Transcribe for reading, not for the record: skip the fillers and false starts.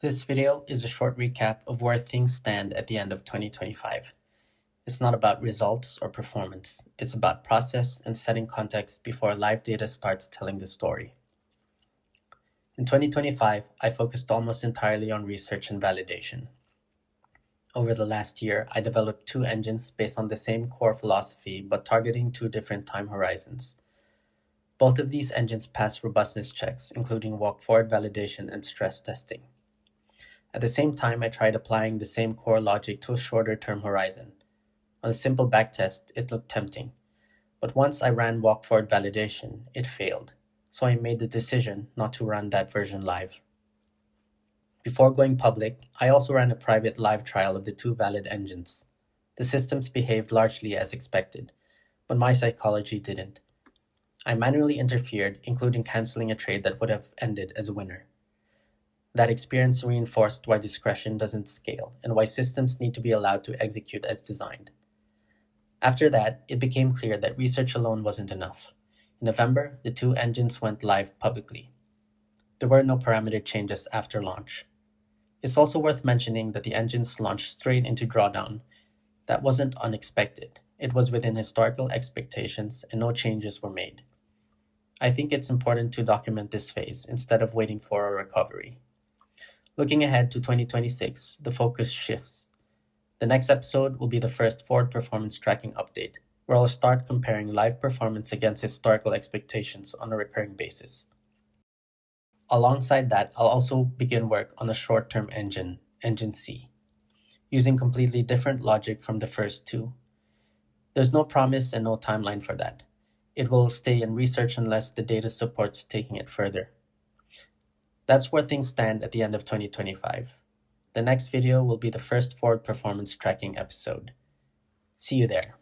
This video is a short recap of where things stand at the end of 2025. It's not about results or performance, it's about process and setting context before live data starts telling the story. In 2025, I focused almost entirely on research and validation. Over the last year, I developed two engines based on the same core philosophy but targeting two different time horizons. Both of these engines pass robustness checks, including walk-forward validation and stress testing. At the same time, I tried applying the same core logic to a shorter term horizon. On a simple backtest, it looked tempting. But once I ran walk-forward validation, it failed. So I made the decision not to run that version live. Before going public, I also ran a private live trial of the two valid engines. The systems behaved largely as expected, but my psychology didn't. I manually interfered, including canceling a trade that would have ended as a winner. That experience reinforced why discretion doesn't scale and why systems need to be allowed to execute as designed. After that, it became clear that research alone wasn't enough. In November, the two engines went live publicly. There were no parameter changes after launch. It's also worth mentioning that the engines launched straight into drawdown. That wasn't unexpected. It was within historical expectations and no changes were made. I think it's important to document this phase instead of waiting for a recovery. Looking ahead to 2026, the focus shifts. The next episode will be the first forward performance tracking update, where I'll start comparing live performance against historical expectations on a recurring basis. Alongside that, I'll also begin work on a short-term engine, Engine C, using completely different logic from the first two. There's no promise and no timeline for that. It will stay in research unless the data supports taking it further. That's where things stand at the end of 2025. The next video will be the first forward performance tracking episode. See you there.